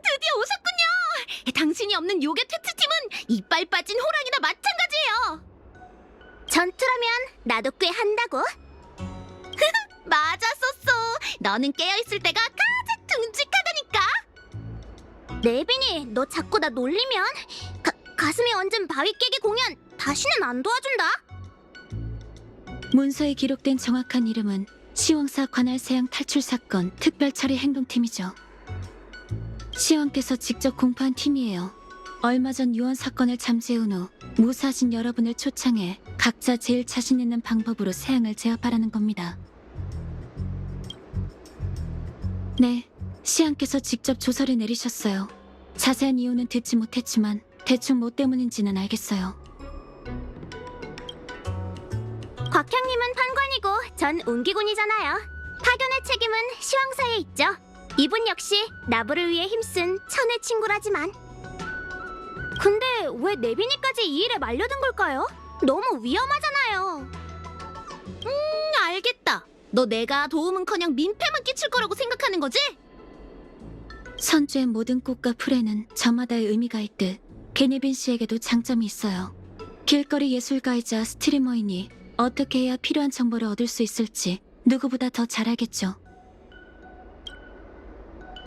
드디어 오셨군요. 당신이 없는 요괴 퇴치팀은 이빨 빠진 호랑이나 마찬가지예요. 전투라면 나도 꽤 한다고. 맞았었어. 너는 깨어있을 때가 가장 듬직하다니까. 네빈이 너 자꾸 나 놀리면 가슴이 얹은 바위 깨기 공연 다시는 안 도와준다. 문서에 기록된 정확한 이름은 시황사 관할 세양 탈출 사건 특별처리 행동팀이죠. 시황께서 직접 공포한 팀이에요. 얼마 전 유언 사건을 잠재운 후 무사하신 여러분을 초청해 각자 제일 자신 있는 방법으로 세양을 제압하라는 겁니다. 네, 시황께서 직접 조서를 내리셨어요. 자세한 이유는 듣지 못했지만 대충 뭐 때문인지는 알겠어요. 곽향님은 판관이고 전 운기군이잖아요. 파견의 책임은 시황사에 있죠. 이분 역시 나부를 위해 힘쓴 천의 친구라지만. 근데 왜 네비니까지 이 일에 말려든 걸까요? 너무 위험하잖아요. 알겠다. 너 내가 도움은커녕 민폐만 끼칠 거라고 생각하는 거지? 선주의 모든 꽃과 풀에는 저마다의 의미가 있듯 게네빈 씨에게도 장점이 있어요. 길거리 예술가이자 스트리머이니 어떻게 해야 필요한 정보를 얻을 수 있을지 누구보다 더 잘 알겠죠.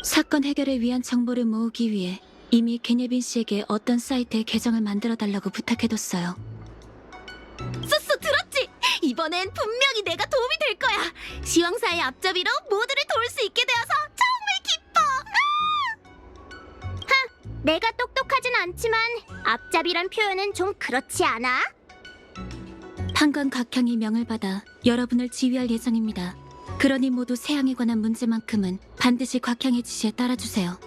사건 해결을 위한 정보를 모으기 위해 이미 게네빈 씨에게 어떤 사이트의 계정을 만들어달라고 부탁해뒀어요. 쏘쏘 들었지? 이번엔 분명히 내가 도움이 될 거야. 시황사의 앞잡이로 모두를 도울 수 있게 되어서 정말 기뻐. 내가 똑똑하진 않지만 앞잡이란 표현은 좀 그렇지 않아? 판관 곽향이 명을 받아 여러분을 지휘할 예정입니다. 그러니 모두 세양에 관한 문제만큼은 반드시 곽향의 지시에 따라주세요.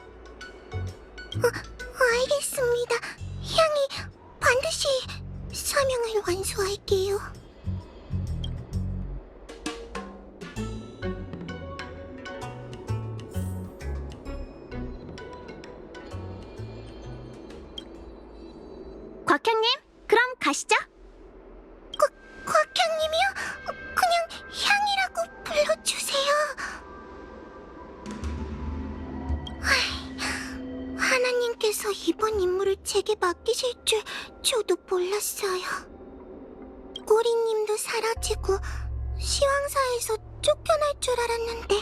알겠습니다. 향이 반드시 사명을 완수할게요. 곽향님, 그럼 가시죠. 곽향님이요? 그냥 향이라고 불러주세요. 하나님께서 이번 임무를 제게 맡기실 줄 저도 몰랐어요. 꼬리님도 사라지고 시황사에서 쫓겨날 줄 알았는데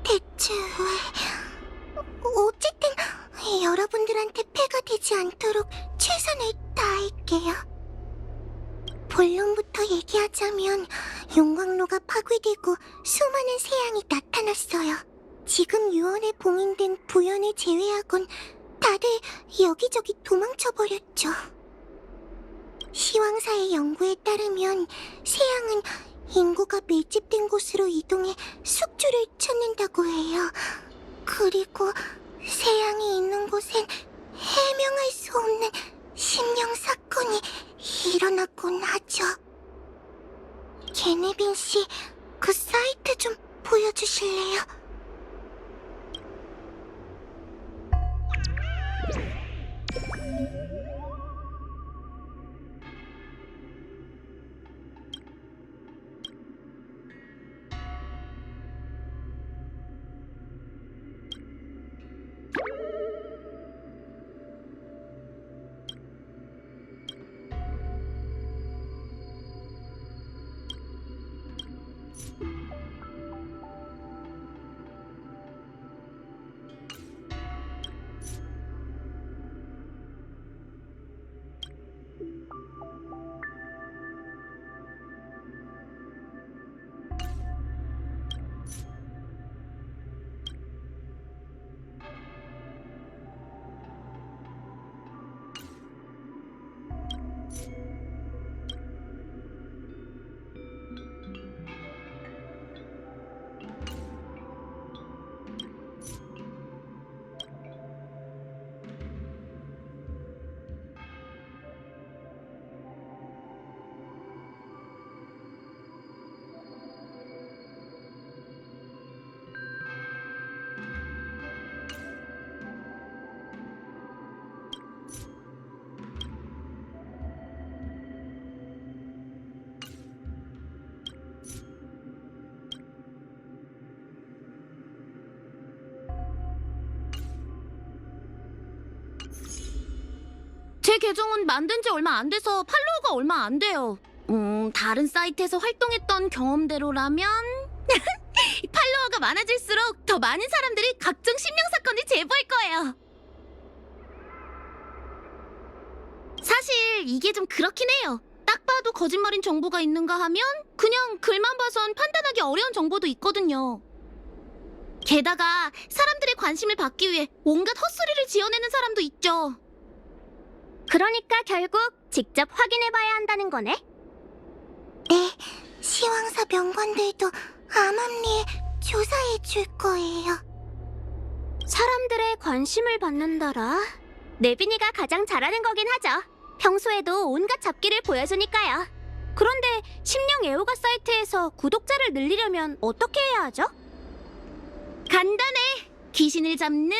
대체 왜... 어쨌든 여러분들한테 폐가 되지 않도록 최선을 다할게요. 본론부터 얘기하자면 용광로가 파괴되고 수많은 세양이 나타났어요. 지금 유언에 봉인된 부연을 제외하곤 다들 여기저기 도망쳐버렸죠. 시황사의 연구에 따르면 세양은 인구가 밀집된 곳으로 이동해 숙주를 찾는다고 해요. 그리고 세양이 있는 곳엔 해명할 수 없는 심령 사건이 일어났곤 하죠. 게네빈 씨, 그 사이트 좀 보여주실래요? 계정은 만든 지 얼마 안 돼서 팔로워가 얼마 안 돼요. 다른 사이트에서 활동했던 경험대로라면 팔로워가 많아질수록 더 많은 사람들이 각종 신명 사건을 제보할 거예요. 사실 이게 좀 그렇긴 해요. 딱 봐도 거짓말인 정보가 있는가 하면 그냥 글만 봐선 판단하기 어려운 정보도 있거든요. 게다가 사람들의 관심을 받기 위해 온갖 헛소리를 지어내는 사람도 있죠. 그러니까 결국 직접 확인해봐야 한다는 거네? 네, 시황사 명관들도 암암리에 조사해 줄 거예요. 사람들의 관심을 받는다라? 네빈이가 가장 잘하는 거긴 하죠. 평소에도 온갖 잡기를 보여주니까요. 그런데 심령 애호가 사이트에서 구독자를 늘리려면 어떻게 해야 하죠? 간단해. 귀신을 잡는...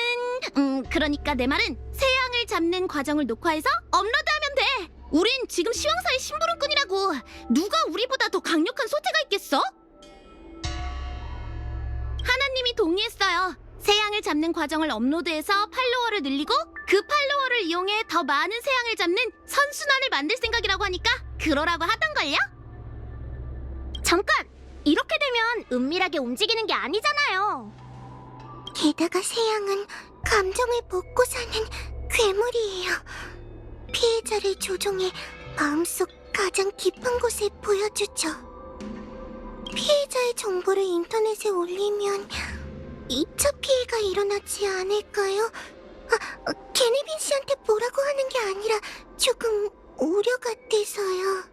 그러니까 내 말은 새양을 잡는 과정을 녹화해서 업로드하면 돼. 우린 지금 시황사의 심부름꾼이라고. 누가 우리보다 더 강력한 소재가 있겠어? 하나님이 동의했어요. 새양을 잡는 과정을 업로드해서 팔로워를 늘리고 그 팔로워를 이용해 더 많은 새양을 잡는 선순환을 만들 생각이라고 하니까 그러라고 하던걸요? 잠깐! 이렇게 되면 은밀하게 움직이는 게 아니잖아요. 게다가 새양은 감정을 먹고 사는 괴물이에요. 피해자를 조종해 마음속 가장 깊은 곳에 보여주죠. 피해자의 정보를 인터넷에 올리면 2차 피해가 일어나지 않을까요? 게네빈 씨한테 뭐라고 하는 게 아니라 조금 우려가 돼서요.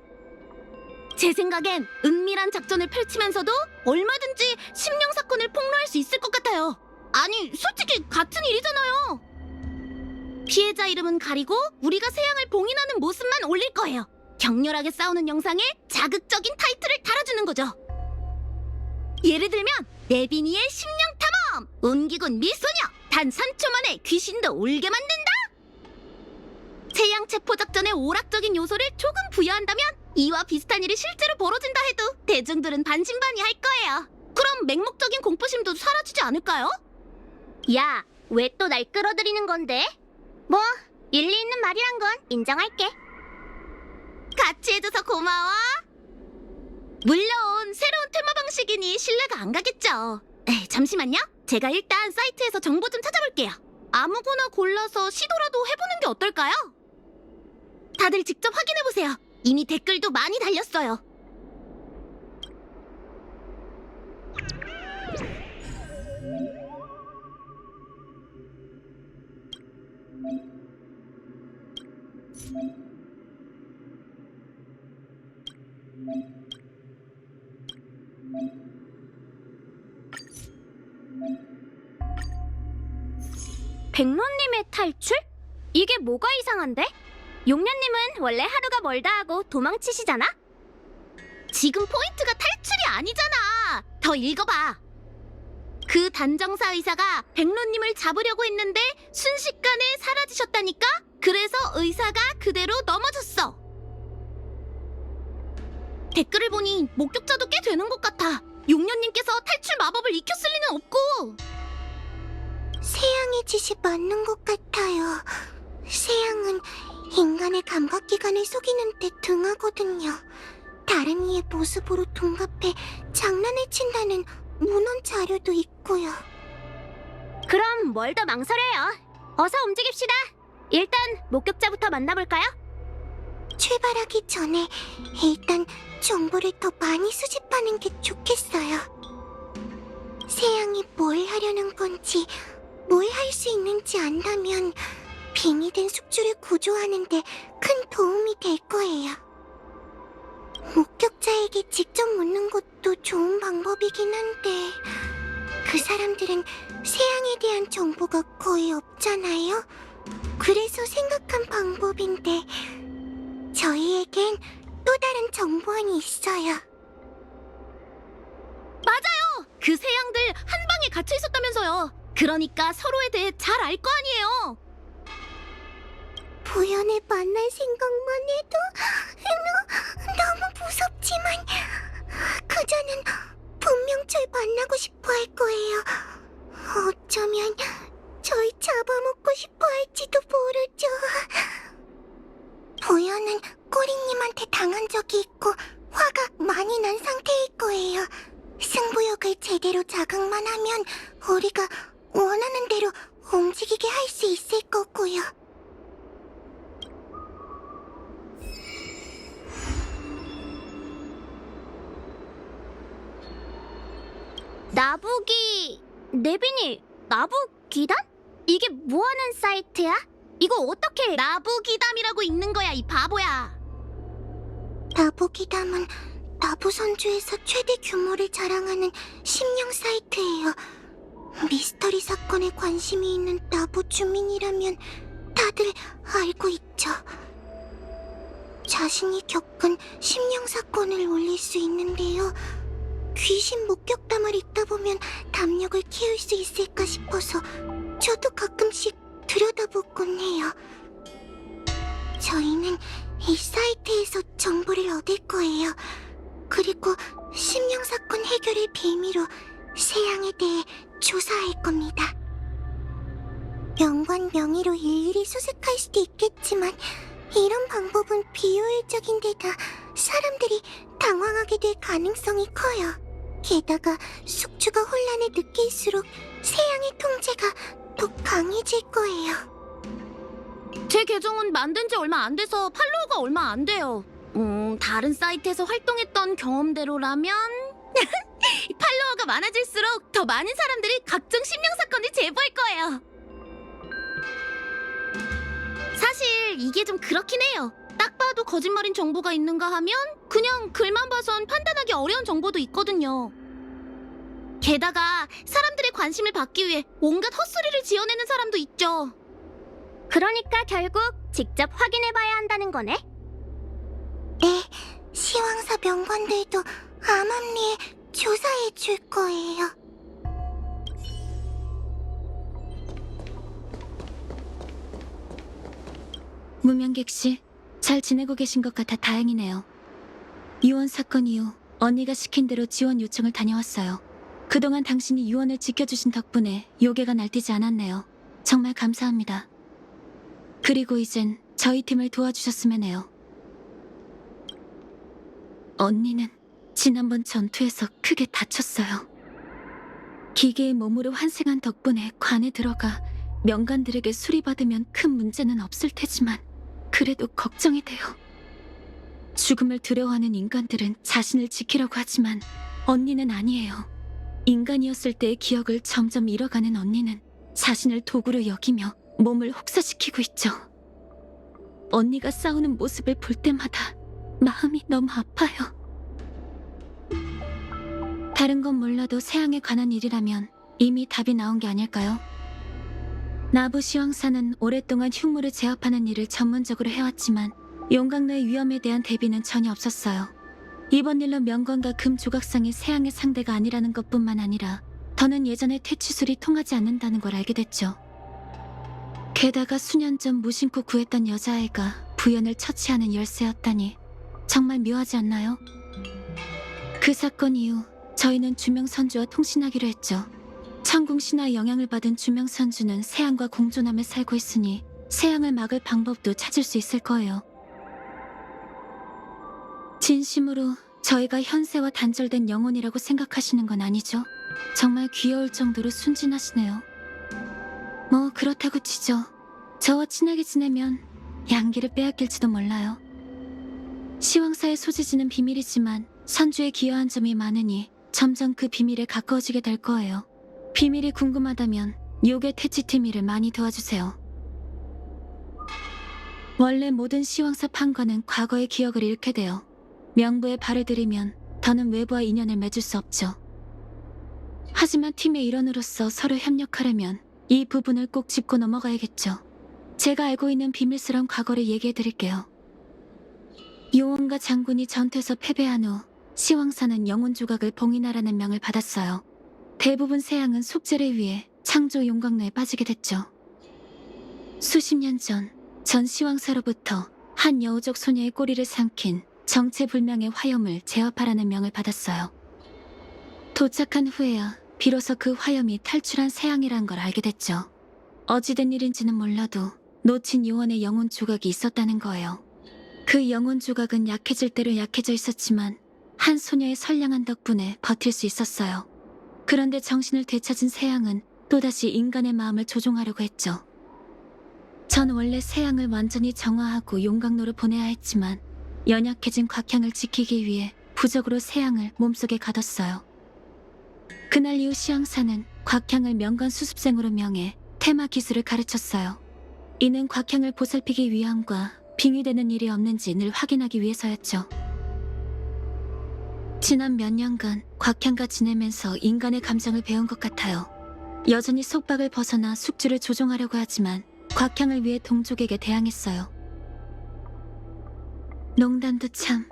제 생각엔 은밀한 작전을 펼치면서도 얼마든지 심령 사건을 폭로할 수 있을 것 같아요. 아니, 솔직히 같은 일이잖아요. 피해자 이름은 가리고 우리가 새양을 봉인하는 모습만 올릴 거예요. 격렬하게 싸우는 영상에 자극적인 타이틀을 달아주는 거죠. 예를 들면 네비니의 심령 탐험! 운기군 미소녀! 단 3초 만에 귀신도 울게 만든다! 새양 체포 작전의 오락적인 요소를 조금 부여한다면 이와 비슷한 일이 실제로 벌어진다 해도 대중들은 반신반의할 거예요. 그럼 맹목적인 공포심도 사라지지 않을까요? 야, 왜 또 날 끌어들이는 건데? 뭐, 일리 있는 말이란 건 인정할게. 같이 해줘서 고마워. 물론 새로운 테마 방식이니 신뢰가 안 가겠죠. 잠시만요. 제가 일단 사이트에서 정보 좀 찾아볼게요. 아무거나 골라서 시도라도 해보는 게 어떨까요? 다들 직접 확인해보세요. 이미 댓글도 많이 달렸어요. 백론님의 탈출? 이게 뭐가 이상한데? 용녀님은 원래 하루가 멀다 하고 도망치시잖아? 지금 포인트가 탈출이 아니잖아. 더 읽어봐. 그 단정사 의사가 백론님을 잡으려고 했는데 순식간에 사라지셨다니까? 그래서 의사가 그대로 넘어졌어. 댓글을 보니 목격자도 꽤 되는 것 같아. 용녀님께서 탈출 마법을 익혔을 리는 없고. 새양의 짓이 맞는 것 같아요. 새양은 인간의 감각기관을 속이는 데 등하거든요. 다른 이의 모습으로 둔갑해 장난을 친다는 문헌 자료도 있고요. 그럼 뭘 더 망설여요? 어서 움직입시다. 일단 목격자부터 만나볼까요? 출발하기 전에 일단 정보를 더 많이 수집하는 게 좋겠어요. 새양이 뭘 하려는 건지, 뭘 할 수 있는지 안다면 빙이 된 숙주를 구조하는 데 큰 도움이 될 거예요. 목격자에게 직접 묻는 것도 좋은 방법이긴 한데 그 사람들은 새양에 대한 정보가 거의 없잖아요. 그래서 생각한 방법인데 저희에겐 또 다른 정보원이 있어요. 맞아요! 그 새양들 한 방에 갇혀 있었다면서요. 그러니까 서로에 대해 잘 알 거 아니에요. 보연을 만날 생각만 해도 너무 무섭지만 그자는 분명 절 만나고 싶어 할 거예요. 어쩌면 절 잡아먹고 싶어 할지도 모르죠. 적이 있고 화가 많이 난 상태일 거예요. 승부욕을 제대로 자극만 하면 우리가 원하는 대로 움직이게 할 수 있을 거고요. 나부기... 네빈이 나부기담? 이게 뭐하는 사이트야? 이거 어떻게 나부기담이라고 읽는 거야, 이 바보야. 나부기담은 나부선주에서 최대 규모를 자랑하는 심령 사이트예요. 미스터리 사건에 관심이 있는 나부 주민이라면 다들 알고 있죠. 자신이 겪은 심령 사건을 올릴 수 있는데요. 귀신 목격담을 읽다 보면 담력을 키울 수 있을까 싶어서 저도 가끔씩 들여다보곤 해요. 저희는 이 사이트에서 정보를 얻을 거예요. 그리고 심령 사건 해결의 비밀로 세양에 대해 조사할 겁니다. 명관 명의로 일일이 수색할 수도 있겠지만 이런 방법은 비효율적인 데다 사람들이 당황하게 될 가능성이 커요. 게다가 숙주가 혼란을 느낄수록 세양의 통제가 더 강해질 거예요. 제 계정은 만든 지 얼마 안 돼서 팔로워가 얼마 안 돼요. 다른 사이트에서 활동했던 경험대로라면 팔로워가 많아질수록 더 많은 사람들이 각종 심령 사건을 제보할 거예요. 사실 이게 좀 그렇긴 해요. 딱 봐도 거짓말인 정보가 있는가 하면 그냥 글만 봐선 판단하기 어려운 정보도 있거든요. 게다가 사람들의 관심을 받기 위해 온갖 헛소리를 지어내는 사람도 있죠. 그러니까 결국 직접 확인해봐야 한다는 거네? 네, 시황사 명관들도 암암리에 조사해 줄 거예요. 무명객 씨, 잘 지내고 계신 것 같아 다행이네요. 유언 사건 이후 언니가 시킨 대로 지원 요청을 다녀왔어요. 그동안 당신이 유언을 지켜주신 덕분에 요괴가 날뛰지 않았네요. 정말 감사합니다. 그리고 이젠 저희 팀을 도와주셨으면 해요. 언니는 지난번 전투에서 크게 다쳤어요. 기계의 몸으로 환생한 덕분에 관에 들어가 명관들에게 수리받으면 큰 문제는 없을 테지만 그래도 걱정이 돼요. 죽음을 두려워하는 인간들은 자신을 지키려고 하지만 언니는 아니에요. 인간이었을 때의 기억을 점점 잃어가는 언니는 자신을 도구로 여기며 몸을 혹사시키고 있죠. 언니가 싸우는 모습을 볼 때마다 마음이 너무 아파요. 다른 건 몰라도 세양에 관한 일이라면 이미 답이 나온 게 아닐까요? 나부 시황사는 오랫동안 흉물을 제압하는 일을 전문적으로 해왔지만 용광로의 위험에 대한 대비는 전혀 없었어요. 이번 일로 명관과 금 조각상이 세양의 상대가 아니라는 것뿐만 아니라 더는 예전의 퇴치술이 통하지 않는다는 걸 알게 됐죠. 게다가 수년 전 무심코 구했던 여자아이가 부연을 처치하는 열쇠였다니 정말 묘하지 않나요? 그 사건 이후 저희는 주명선주와 통신하기로 했죠. 천궁 신화의 영향을 받은 주명선주는 세양과 공존하며 살고 있으니 세양을 막을 방법도 찾을 수 있을 거예요. 진심으로 저희가 현세와 단절된 영혼이라고 생각하시는 건 아니죠? 정말 귀여울 정도로 순진하시네요. 뭐 그렇다고 치죠. 저와 친하게 지내면 양기를 빼앗길지도 몰라요. 시황사의 소지지는 비밀이지만 선주에 기여한 점이 많으니 점점 그 비밀에 가까워지게 될 거예요. 비밀이 궁금하다면 요괴 퇴치팀 일을 많이 도와주세요. 원래 모든 시황사 판관은 과거의 기억을 잃게 돼요. 명부에 발을 들이면 더는 외부와 인연을 맺을 수 없죠. 하지만 팀의 일원으로서 서로 협력하려면 이 부분을 꼭 짚고 넘어가야겠죠. 제가 알고 있는 비밀스러운 과거를 얘기해드릴게요. 요원과 장군이 전투에서 패배한 후 시황사는 영혼 조각을 봉인하라는 명을 받았어요. 대부분 세양은 속죄를 위해 창조 용광로에 빠지게 됐죠. 수십 년 전 시황사로부터 한 여우족 소녀의 꼬리를 삼킨 정체불명의 화염을 제압하라는 명을 받았어요. 도착한 후에야 비로소 그 화염이 탈출한 세양이란 걸 알게 됐죠. 어찌된 일인지는 몰라도 놓친 요원의 영혼 조각이 있었다는 거예요. 그 영혼 조각은 약해질 대로 약해져 있었지만 한 소녀의 선량한 덕분에 버틸 수 있었어요. 그런데 정신을 되찾은 세양은 또다시 인간의 마음을 조종하려고 했죠. 전 원래 세양을 완전히 정화하고 용광로로 보내야 했지만 연약해진 곽향을 지키기 위해 부적으로 세양을 몸속에 가뒀어요. 그날 이후 시황사는 곽향을 명관 수습생으로 명해 테마 기술을 가르쳤어요. 이는 곽향을 보살피기 위함과 빙의되는 일이 없는지 늘 확인하기 위해서였죠. 지난 몇 년간 곽향과 지내면서 인간의 감정을 배운 것 같아요. 여전히 속박을 벗어나 숙주를 조종하려고 하지만 곽향을 위해 동족에게 대항했어요. 농담도 참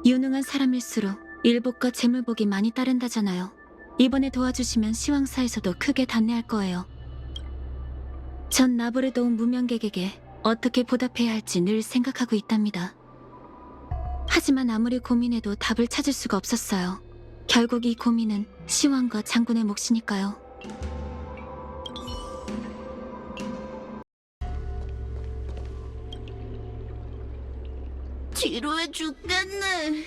유능한 사람일수록 일복과 재물복이 많이 따른다잖아요. 이번에 도와주시면 시황사에서도 크게 단례할 거예요. 전 나부를 도운 무명객에게 어떻게 보답해야 할지 늘 생각하고 있답니다. 하지만 아무리 고민해도 답을 찾을 수가 없었어요. 결국 이 고민은 시황과 장군의 몫이니까요. 지루해 죽겠네.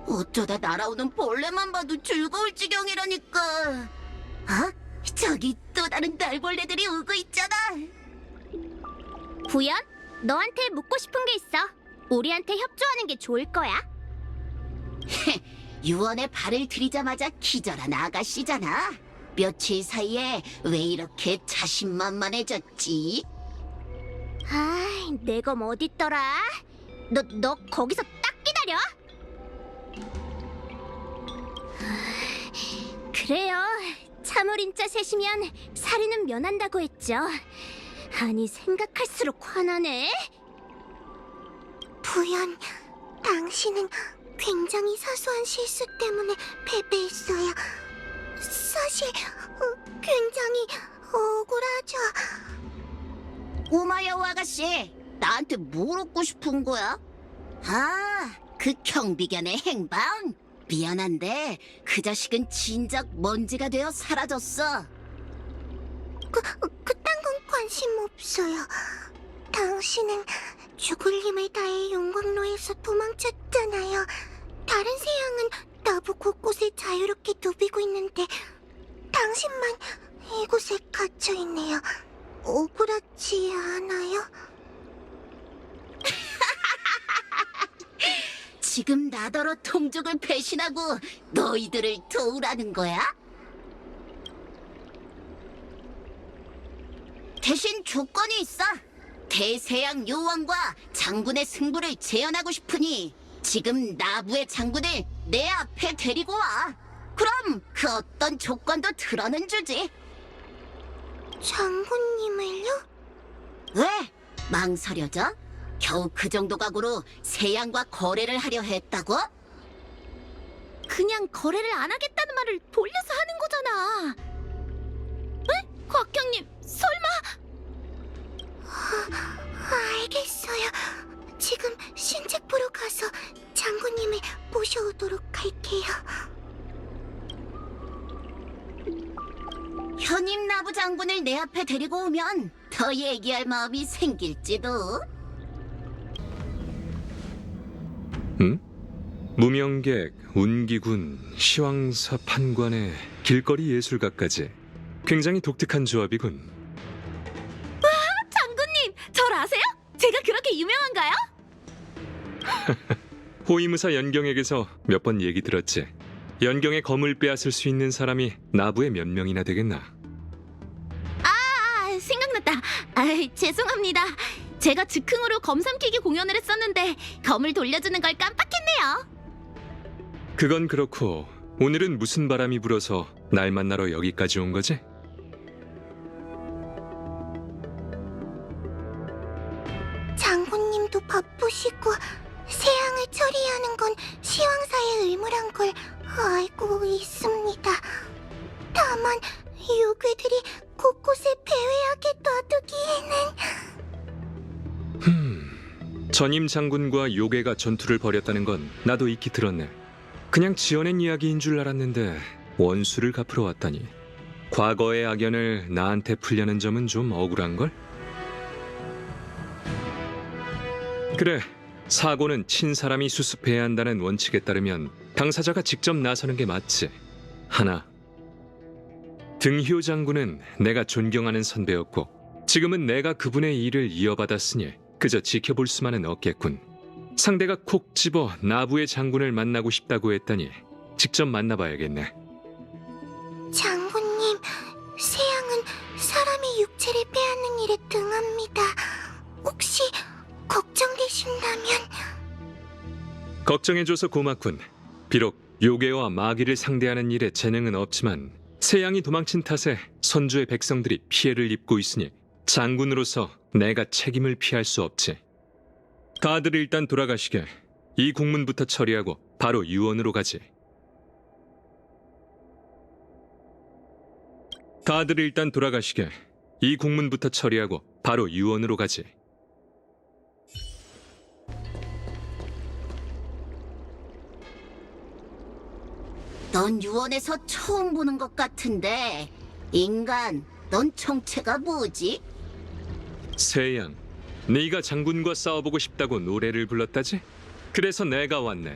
어쩌다 날아오는 벌레만 봐도 즐거울 지경이라니까. 아? 저기 또 다른 날벌레들이 오고 있잖아. 부연, 너한테 묻고 싶은 게 있어. 우리한테 협조하는 게 좋을 거야. 유언에 발을 들이자마자 기절한 아가씨잖아. 며칠 사이에 왜 이렇게 자신만만해졌지? 아, 내 검 어딨더라? 너 거기서 딱 기다려. 그래요. 참을인자 셋이면 살인은 면한다고 했죠. 아니, 생각할수록 화나네. 부연, 당신은 굉장히 사소한 실수 때문에 패배했어요. 사실 굉장히 억울하죠. 꼬마 여우 아가씨, 나한테 뭘 얻고 싶은 거야? 아, 그 경비견의 행방? 미안한데 그 자식은 진작 먼지가 되어 사라졌어. 그딴 건 관심 없어요. 당신은 죽을 힘을 다해 용광로에서 도망쳤잖아요. 다른 세양은 나부 곳곳에 자유롭게 누비고 있는데 당신만 이곳에 갇혀있네요. 억울하지 않아요? 지금 나더러 동족을 배신하고 너희들을 도우라는 거야? 대신 조건이 있어. 대세양 요왕과 장군의 승부를 재현하고 싶으니 지금 나부의 장군을 내 앞에 데리고 와. 그럼 그 어떤 조건도 들어는 주지. 장군님을요? 왜? 망설여져? 겨우 그 정도 각오로 세양과 거래를 하려 했다고? 그냥 거래를 안 하겠다는 말을 돌려서 하는 거잖아. 에? 곽형님, 설마? 알겠어요. 지금 신책부로 가서 장군님을 모셔오도록 할게요. 현임 나부 장군을 내 앞에 데리고 오면 더 얘기할 마음이 생길지도. 응? 무명객, 운기군, 시황사 판관의 길거리 예술가까지 굉장히 독특한 조합이군. 장군님, 절 아세요? 제가 그렇게 유명한가요? 호위무사 연경에게서 몇 번 얘기 들었지. 연경의 검을 빼앗을 수 있는 사람이 나부에 몇 명이나 되겠나? 아, 생각났다. 아, 죄송합니다. 제가 즉흥으로 검 삼키기 공연을 했었는데 검을 돌려주는 걸 깜빡했네요. 그건 그렇고 오늘은 무슨 바람이 불어서 날 만나러 여기까지 온 거지? 장군님도 바쁘시고 세양을 처리하는 건 시황사의 의무란 걸 알고 있습니다. 다만 요괴들이 곳곳에 배회하게 놔두기에는... 전임 장군과 요괴가 전투를 벌였다는 건 나도 익히 들었네. 그냥 지어낸 이야기인 줄 알았는데 원수를 갚으러 왔다니. 과거의 악연을 나한테 풀려는 점은 좀 억울한걸? 그래, 사고는 친 사람이 수습해야 한다는 원칙에 따르면 당사자가 직접 나서는 게 맞지. 하나, 등효 장군은 내가 존경하는 선배였고 지금은 내가 그분의 일을 이어받았으니 그저 지켜볼 수만은 없겠군. 상대가 콕 집어 나부의 장군을 만나고 싶다고 했다니 직접 만나봐야겠네. 장군님, 세양은 사람의 육체를 빼앗는 일에 등합니다. 혹시 걱정되신다면... 걱정해줘서 고맙군. 비록 요괴와 마귀를 상대하는 일에 재능은 없지만 세양이 도망친 탓에 선주의 백성들이 피해를 입고 있으니 장군으로서 내가 책임을 피할 수 없지. 다들 일단 돌아가시게. 이 국문부터 처리하고 바로 유언으로 가지. 다들 일단 돌아가시게. 이 국문부터 처리하고 바로 유언으로 가지. 넌 유언에서 처음 보는 것 같은데 인간, 넌 정체가 뭐지? 세양, 네가 장군과 싸워보고 싶다고 노래를 불렀다지? 그래서 내가 왔네.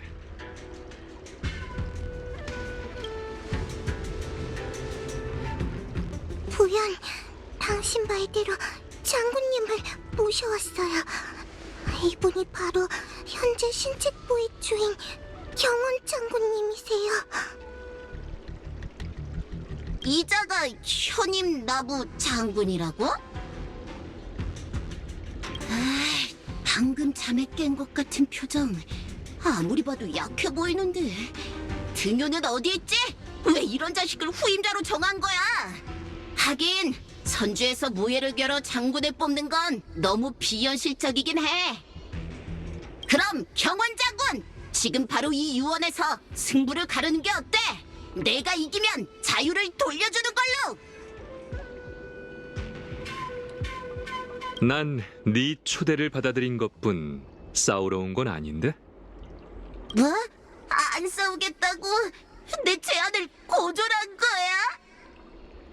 부연, 당신 말대로 장군님을 모셔왔어요. 이분이 바로 현재 신책부의 주인 경원 장군님이세요. 이자가 현임 나부 장군이라고? 방금 잠에 깬 것 같은 표정. 아무리 봐도 약해 보이는데. 등효는 어디 있지? 왜 이런 자식을 후임자로 정한 거야? 하긴 선주에서 무예를 겨뤄 장군을 뽑는 건 너무 비현실적이긴 해. 그럼 경원 장군, 지금 바로 이 유언에서 승부를 가르는 게 어때? 내가 이기면 자유를 돌려주는 걸로! 난 네 초대를 받아들인 것뿐 싸우러 온 건 아닌데? 뭐? 안 싸우겠다고? 내 제안을 거절한 거야?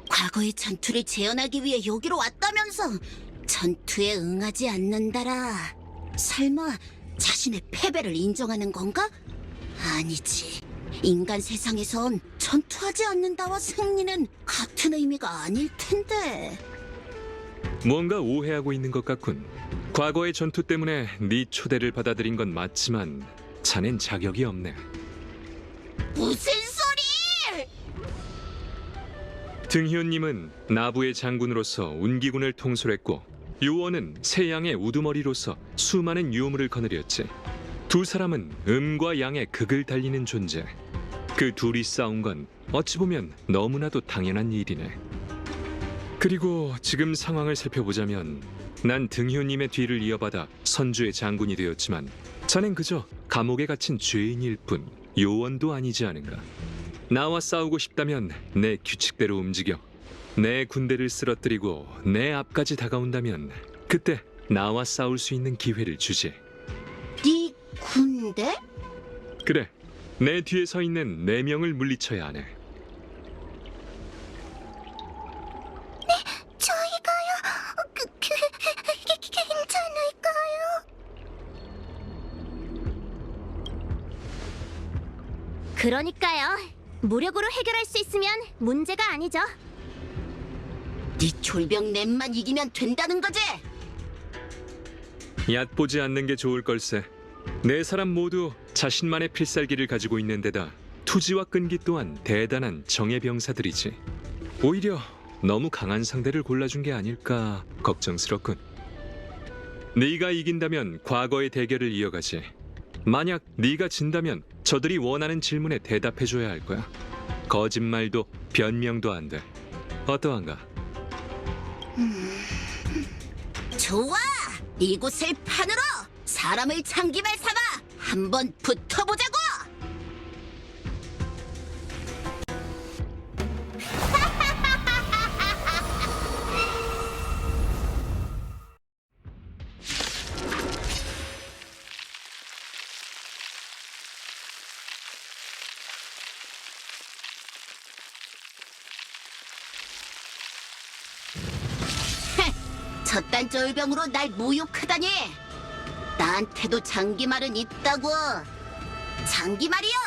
과거의 전투를 재현하기 위해 여기로 왔다면서 전투에 응하지 않는다라. 설마 자신의 패배를 인정하는 건가? 아니지. 인간 세상에선 전투하지 않는다와 승리는 같은 의미가 아닐 텐데. 뭔가 오해하고 있는 것 같군. 과거의 전투 때문에 네 초대를 받아들인 건 맞지만 자넨 자격이 없네. 무슨 소리! 등효님은 나부의 장군으로서 운기군을 통솔했고 요원은 세양의 우두머리로서 수많은 유물을 거느렸지. 두 사람은 음과 양의 극을 달리는 존재. 그 둘이 싸운 건 어찌 보면 너무나도 당연한 일이네. 그리고 지금 상황을 살펴보자면 난 등효님의 뒤를 이어받아 선주의 장군이 되었지만 자넨 그저 감옥에 갇힌 죄인일 뿐 요원도 아니지 않은가. 나와 싸우고 싶다면 내 규칙대로 움직여. 내 군대를 쓰러뜨리고 내 앞까지 다가온다면 그때 나와 싸울 수 있는 기회를 주지. 네 군대? 그래, 내 뒤에 서 있는 4명을 물리쳐야 하네. 저희가요? 괜찮을까요? 그러니까요. 무력으로 해결할 수 있으면 문제가 아니죠. 네 졸병 넷만 이기면 된다는 거지? 얕보지 않는 게 좋을 걸세. 4사람 모두 자신만의 필살기를 가지고 있는 데다 투지와 끈기 또한 대단한 정예병사들이지. 오히려 너무 강한 상대를 골라준 게 아닐까 걱정스럽군. 네가 이긴다면 과거의 대결을 이어가지. 만약 네가 진다면 저들이 원하는 질문에 대답해줘야 할 거야. 거짓말도 변명도 안 돼. 어떠한가? 좋아! 이곳을 판으로 사람을 참기말 삼아 한번 붙어보자고! 저딴 쫄병으로 날 모욕하다니! 나한테도 장기말은 있다고. 장기말이여,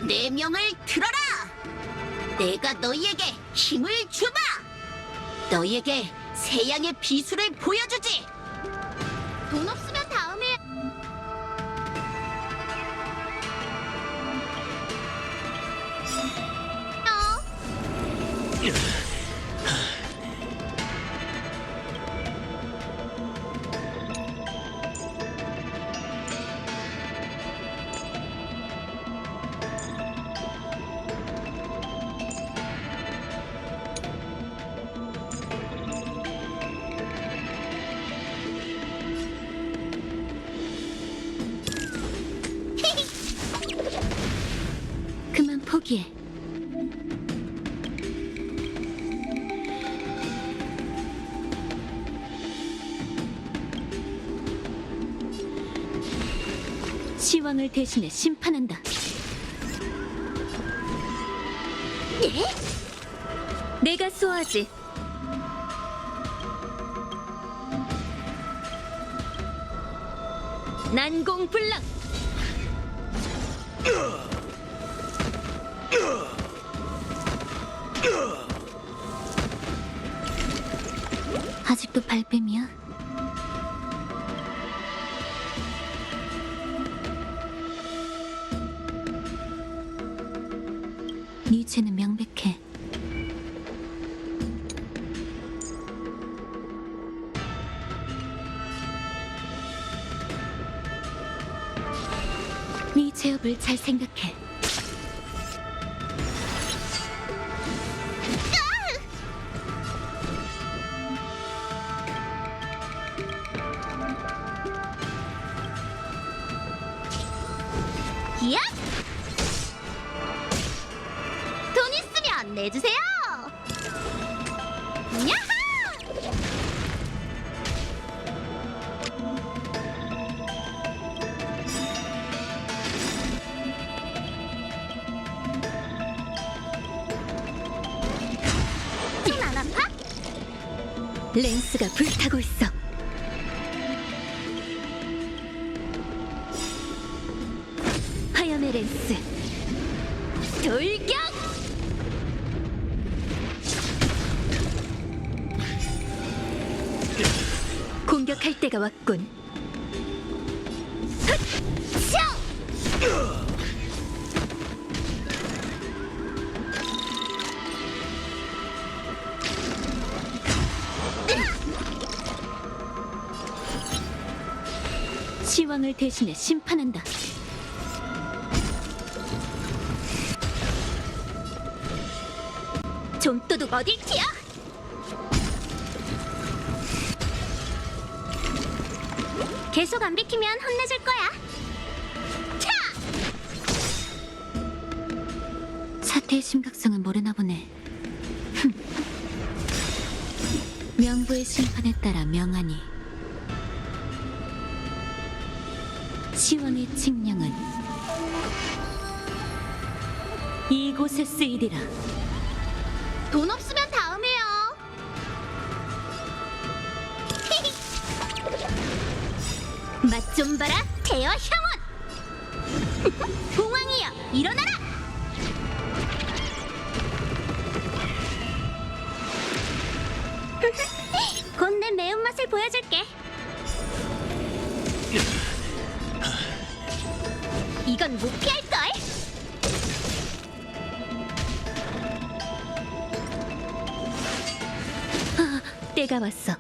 내 명을 들어라. 내가 너희에게 힘을 주마. 너희에게 새양의 비수를 보여주지. 돈 없으면 다음에. 그만 포기해. 시왕을 대신해 심판한다. 내가 쏘아지. 난공불락. 아직도 발뺌이야? 네 죄는 명백해. 네 죄업을 잘 생각해. 야! 돈 있으면 내주세요. 야하! 손 안 아파? 렌스가 불타고 있어. 화염의 렌스. 돌격! 공격할 때가 왔군. 시왕을 대신해 심판한다. 좀도둑 어딜 튀어? 계속 안 비키면 혼내줄 거야. 사태의 심각성은 모르나 보네. 명부의 심판에 따라 명하니 시왕의 칙령은 이곳에 쓰이리라. 돈 없으면 다음에요. 맛 좀 봐라, 태어 형원. 봉황이여, 일어나라. 곧 내 매운맛을 보여줄게. 이건 못 피할걸? 때가 왔어.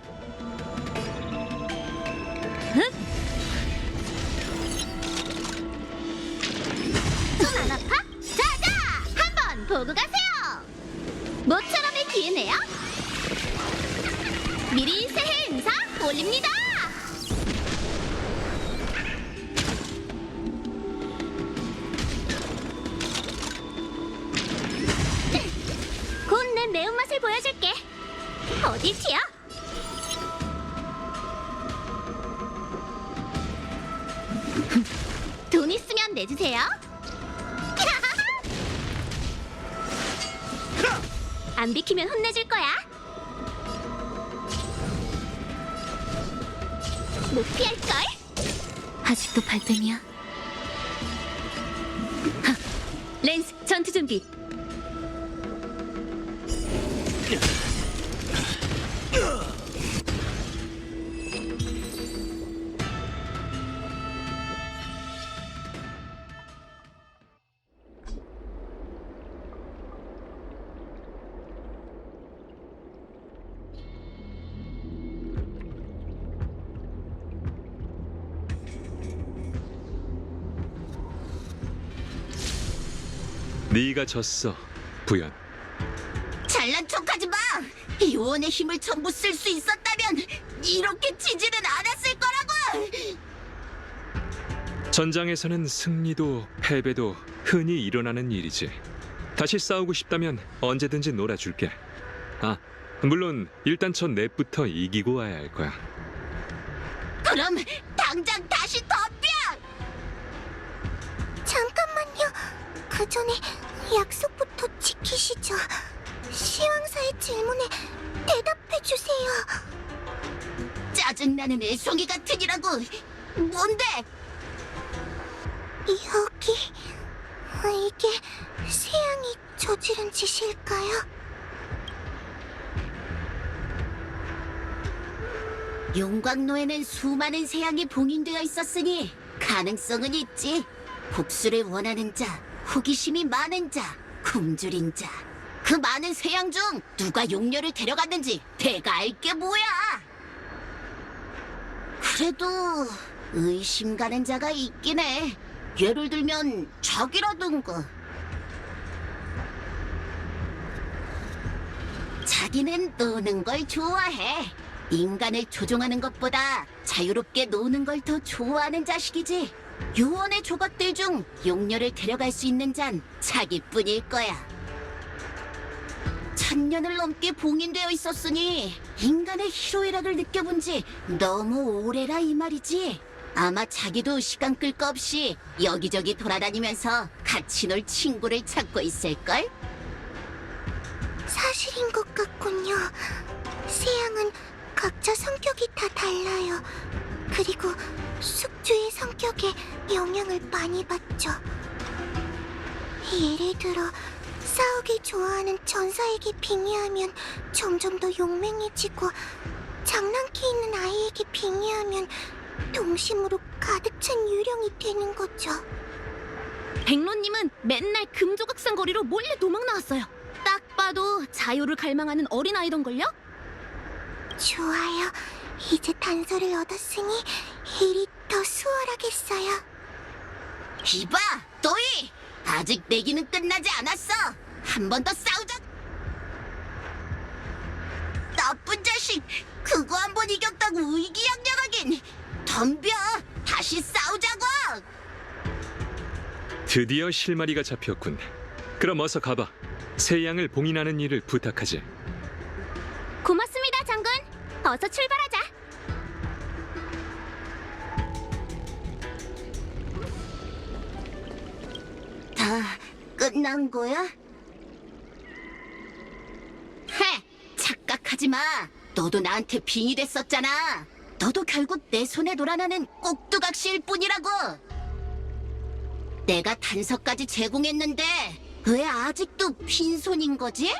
손 안 아파? 자자! 한번 보고 가세요! 모처럼의 기회네요. 미리 새해 인사 올립니다! 곧 내 매운맛을 보여줄게. 어디 튀어? 돈 있으면 내주세요. 안 비키면 혼내줄 거야. 못 피할걸? 아직도 발뺌이야? 하! 렌스, 전투 준비! 네가 졌어, 부연. 잘난 척하지 마. 요원의 힘을 전부 쓸 수 있었다면 이렇게 지지는 않았을 거라고. 전장에서는 승리도 패배도 흔히 일어나는 일이지. 다시 싸우고 싶다면 언제든지 놀아줄게. 아, 물론 일단 저 넷부터 이기고 와야 할 거야. 그럼 당장 다시 덤벼. 잠깐만요. 그 전에 약속부터 지키시죠. 시왕사의 질문에 대답해주세요. 짜증나는 애송이 같으니라고. 뭔데? 여기 이게 세양이 저지른 짓일까요? 용광로에는 수많은 세양이 봉인되어 있었으니 가능성은 있지. 복수를 원하는 자, 호기심이 많은 자, 굶주린 자. 그 많은 세양 중 누가 용녀를 데려갔는지 내가 알게 뭐야. 그래도 의심 가는 자가 있긴 해. 예를 들면 적이라든가. 자기는 노는 걸 좋아해. 인간을 조종하는 것보다 자유롭게 노는 걸 더 좋아하는 자식이지. 요원의 조각들 중 용녀를 데려갈 수 있는 잔 자기뿐일 거야. 1000년을 넘게 봉인되어 있었으니 인간의 희로애락을 느껴본 지 너무 오래라 이 말이지. 아마 자기도 시간 끌 거 없이 여기저기 돌아다니면서 같이 놀 친구를 찾고 있을걸? 사실인 것 같군요. 세양은 각자 성격이 다 달라요. 그리고 숙주의 성격에 영향을 많이 받죠. 예를 들어 싸우기 좋아하는 전사에게 빙의하면 점점 더 용맹해지고, 장난기 있는 아이에게 빙의하면 동심으로 가득 찬 유령이 되는 거죠. 백로님은 맨날 금조각상거리로 몰래 도망 나왔어요. 딱 봐도 자유를 갈망하는 어린아이던걸요? 좋아요. 이제 단서를 얻었으니 일이 더 수월하겠어요. 이봐, 너희! 아직 내기는 끝나지 않았어! 한 번 더 싸우자! 나쁜 자식! 그거 한 번 이겼다고 의기양양하긴! 덤벼! 다시 싸우자고! 드디어 실마리가 잡혔군. 그럼 어서 가봐. 새 양을 봉인하는 일을 부탁하지. 고맙습니다, 장군. 어서 출발하자. 다 끝난 거야? 헤! 착각하지 마! 너도 나한테 빙이 됐었잖아! 너도 결국 내 손에 놀아나는 꼭두각시일 뿐이라고! 내가 단서까지 제공했는데 왜 아직도 빈손인 거지? 헤!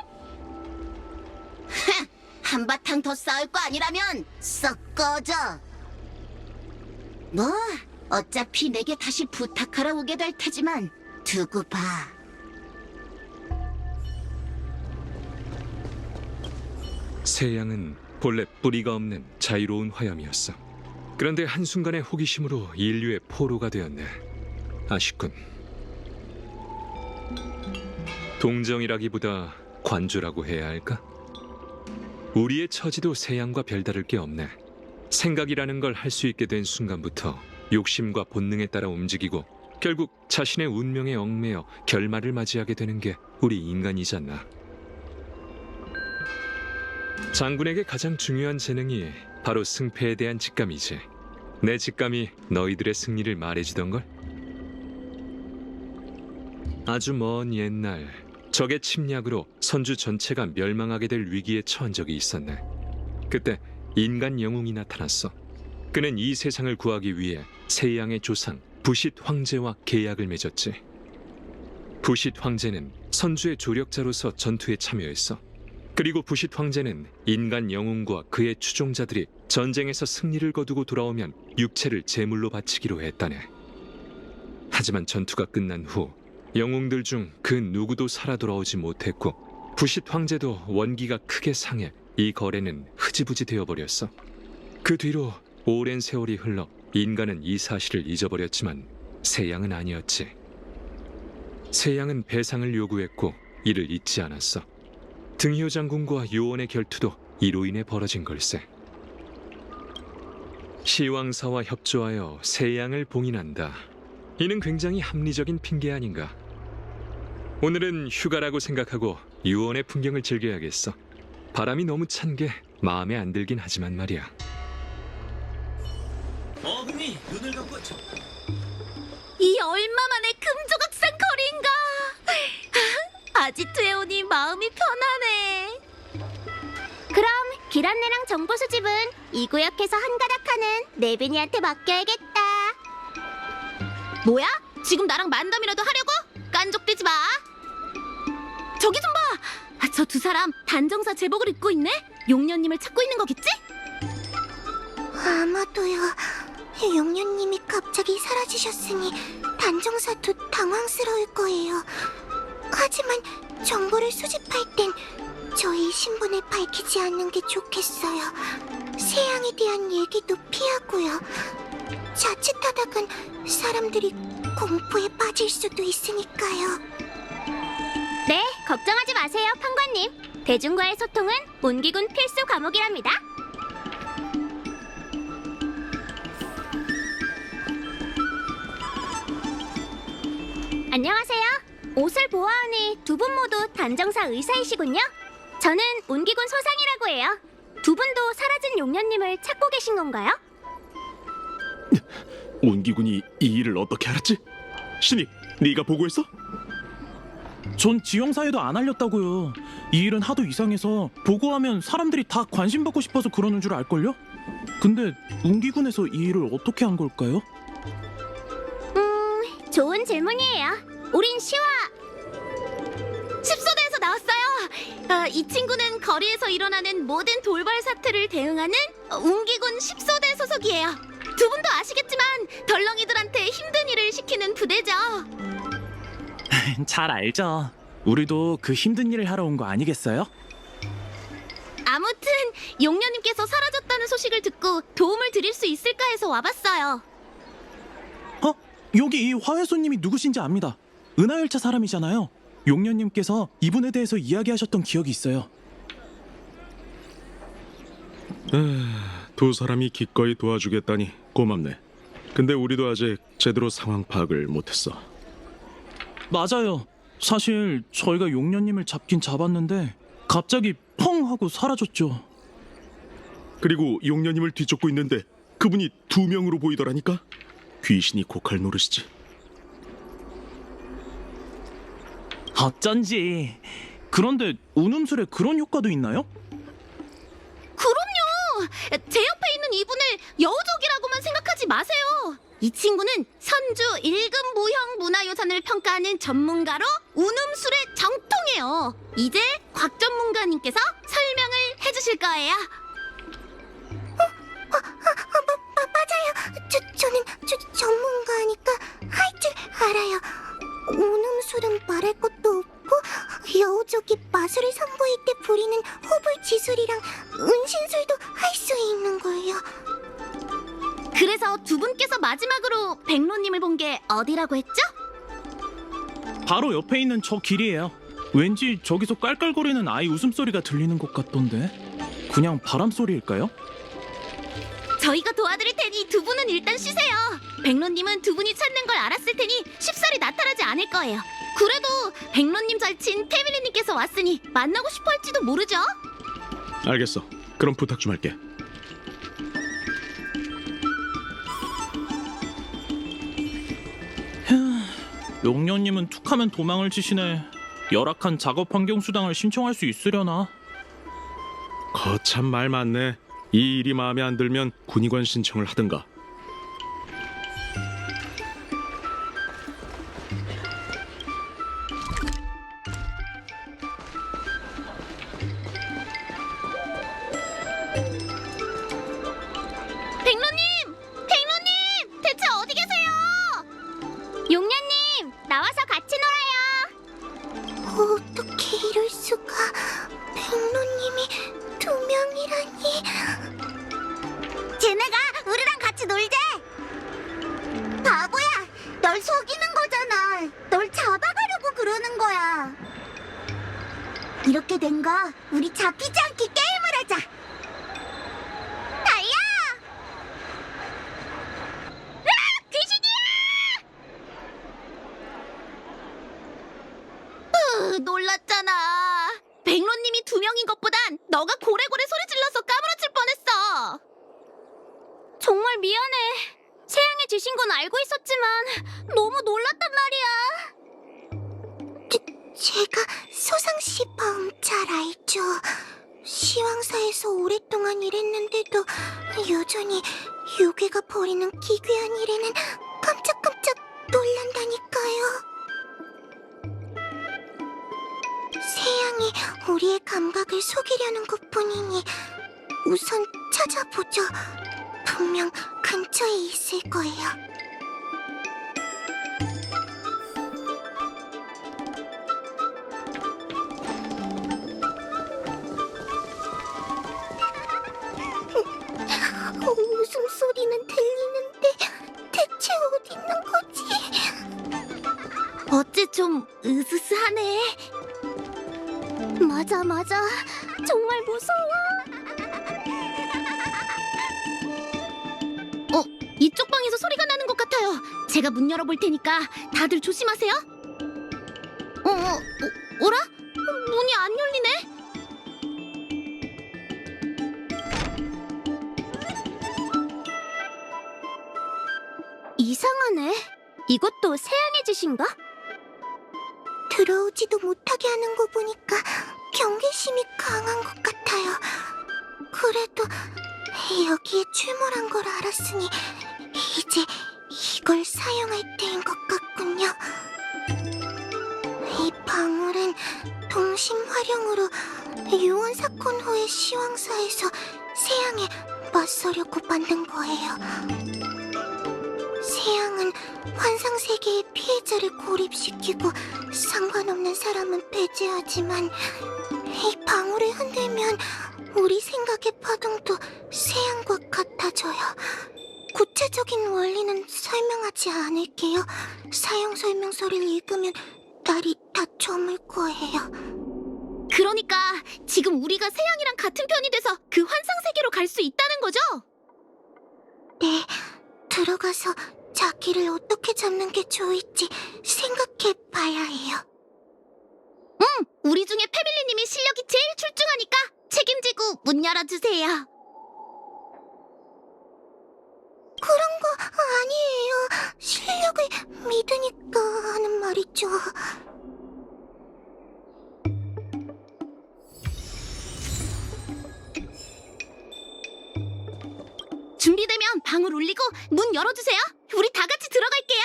한바탕 더 싸울 거 아니라면 썩 꺼져! 뭐 어차피 내게 다시 부탁하러 오게 될 테지만 두고 봐. 새 양은 본래 뿌리가 없는 자유로운 화염이었어. 그런데 한순간의 호기심으로 인류의 포로가 되었네. 아쉽군. 동정이라기보다 관조라고 해야 할까? 우리의 처지도 새 양과 별다를 게 없네. 생각이라는 걸 할 수 있게 된 순간부터 욕심과 본능에 따라 움직이고 결국 자신의 운명에 얽매여 결말을 맞이하게 되는 게 우리 인간이잖아. 장군에게 가장 중요한 재능이 바로 승패에 대한 직감이지. 내 직감이 너희들의 승리를 말해주던걸? 아주 먼 옛날 적의 침략으로 선주 전체가 멸망하게 될 위기에 처한 적이 있었네. 그때 인간 영웅이 나타났어. 그는 이 세상을 구하기 위해 세양의 조상 부싯 황제와 계약을 맺었지. 부싯 황제는 선주의 조력자로서 전투에 참여했어. 그리고 부싯 황제는 인간 영웅과 그의 추종자들이 전쟁에서 승리를 거두고 돌아오면 육체를 제물로 바치기로 했다네. 하지만 전투가 끝난 후 영웅들 중 그 누구도 살아 돌아오지 못했고 부싯 황제도 원기가 크게 상해 이 거래는 흐지부지 되어버렸어. 그 뒤로 오랜 세월이 흘러 인간은 이 사실을 잊어버렸지만 세양은 아니었지. 세양은 배상을 요구했고 이를 잊지 않았어. 등희호 장군과 요원의 결투도 이로 인해 벌어진 걸세. 시왕사와 협조하여 세양을 봉인한다. 이는 굉장히 합리적인 핑계 아닌가. 오늘은 휴가라고 생각하고 유원의 풍경을 즐겨야겠어. 바람이 너무 찬 게 마음에 안 들긴 하지만 말이야. 어금니 눈을 감고 이 얼마만의 금조각상 거리인가. 아지트에 오니 마음이 편하네. 그럼 길 안내랑 정보 수집은 이 구역에서 한가닥하는 네빈이한테 맡겨야겠다. 뭐야? 지금 나랑 만담이라도 하려고? 깐족대지 마. 저기 좀 봐. 저 두 사람 단정사 제복을 입고 있네. 용녀님을 찾고 있는 거겠지? 아마도요. 용녀님이 갑자기 사라지셨으니 단정사도 당황스러울 거예요. 하지만 정보를 수집할 땐 저희 신분을 밝히지 않는 게 좋겠어요. 세양에 대한 얘기도 피하고요. 자칫하다간 사람들이 공포에 빠질 수도 있으니까요. 네, 걱정하지 마세요, 판관님. 대중과의 소통은 운기군 필수 과목이랍니다. 안녕하세요. 옷을 보아하니 두 분 모두 단정사 의사이시군요. 저는 운기군 소상이라고 해요. 두 분도 사라진 용녀님을 찾고 계신 건가요? 운기군이 이 일을 어떻게 알았지? 신입, 네가 보고했어? 전 지형사에도 안 알렸다고요. 이 일은 하도 이상해서 보고하면 사람들이 다 관심 받고 싶어서 그러는 줄 알걸요? 근데 운기군에서 이 일을 어떻게 한 걸까요? 좋은 질문이에요. 우린 시와 10소대에서 나왔어요. 이 친구는 거리에서 일어나는 모든 돌발 사태를 대응하는 운기군 10소대 소속이에요. 두 분도 아시겠지만 덜렁이들한테 힘든 일을 시키는 부대죠. 잘 알죠. 우리도 그 힘든 일을 하러 온 거 아니겠어요? 아무튼 용녀님께서 사라졌다는 소식을 듣고 도움을 드릴 수 있을까 해서 와봤어요. 여기 이 화훼손님이 누구신지 압니다. 은하열차 사람이잖아요. 용녀님께서 이분에 대해서 이야기하셨던 기억이 있어요. 두 사람이 기꺼이 도와주겠다니 고맙네. 근데 우리도 아직 제대로 상황 파악을 못했어. 맞아요. 사실 저희가 용녀님을 잡긴 잡았는데 갑자기 펑 하고 사라졌죠. 그리고 용녀님을 뒤쫓고 있는데 그분이 2명으로 보이더라니까? 귀신이 곡할 노릇이지. 어쩐지. 그런데 운음술에 그런 효과도 있나요? 그럼요. 제 옆에 있는 이분을 여우족이라고만 생각하지 마세요. 이 친구는 선주 1급 무형 문화유산을 평가하는 전문가로 운음술의 정통이에요. 이제 곽 전문가님께서 설명을 해주실 거예요. 맞아요. 저는 전문가니까 할 줄 알아요. 운음술은 말할 것도 없고 여우족이 마술을 선보일 때 부리는 호불지술이랑 은신술도 할 수 있는 거예요. 그래서 두 분께서 마지막으로 백로님을 본 게 어디라고 했죠? 바로 옆에 있는 저 길이에요. 왠지 저기서 깔깔거리는 아이 웃음소리가 들리는 것 같던데. 그냥 바람소리일까요? 저희가 도와드릴 테니 두 분은 일단 쉬세요. 백로님은 두 분이 찾는 걸 알았을 테니 쉽사리 나타나지 않을 거예요. 그래도 백로님 절친 태밀리님께서 왔으니 만나고 싶어 할지도 모르죠? 알겠어. 그럼 부탁 좀 할게. 용녀님은 툭하면 도망을 치시네. 열악한 작업 환경 수당을 신청할 수 있으려나? 거참 말 많네. 이 일이 마음에 안 들면 군의관 신청을 하든가. 하는 거야? 이렇게 된 거 우리 잡히지 않게 게임을 하자. 달려! 놀랐잖아. 백로님이 2명인 것보단 너가 고래고래 소리 질러서 까무러칠 뻔했어. 정말 미안해. 세양의 짓인 건 알고 있었지만 너무 놀랐단 말이야. 제가 소상시 마음 잘 알죠. 시황사에서 오랫동안 일했는데도 여전히 요괴가 벌이는 기괴한 일에는 깜짝깜짝 놀란다니까요. 세양이 우리의 감각을 속이려는 것뿐이니 우선 찾아보죠. 분명 근처에 있을 거예요. 웃음소리는 들리는데 대체 어디 있는 거지? 어째 좀 으스스하네. 맞아. 정말 무서워. 이쪽 방에서 소리가 나는 것 같아요. 제가 문 열어볼 테니까 다들 조심하세요. 어라? 문이 안 열리네? 이상하네. 이것도 세양의 짓인가? 들어오지도 못하게 하는 거 보니까 경계심이 강한 것 같아요. 그래도 여기에 출몰한 걸 알았으니 이제 이걸 사용할 때인 것 같군요. 이 방울은 동심 활용으로 요원 사건 후의 시황사에서 세양에 맞서려고 만든 거예요. 세양은 환상 세계의 피해자를 고립시키고 상관없는 사람은 배제하지만 이 방울을 흔들면 우리 생각의 파동도 세양과 같아져요. 구체적인 원리는 설명하지 않을게요. 사용 설명서를 읽으면 날이 다 저물 거예요. 그러니까 지금 우리가 세양이랑 같은 편이 돼서 그 환상 세계로 갈 수 있다는 거죠? 네, 들어가서 자기를 어떻게 잡는 게 좋을지 생각해 봐야 해요. 우리 중에 패밀리님이 실력이 제일 출중하니까 책임지고 문 열어주세요. 그런 거 아니에요. 실력을 믿으니까 하는 말이죠. 준비되면 방울 울리고 문 열어주세요. 우리 다 같이 들어갈게요.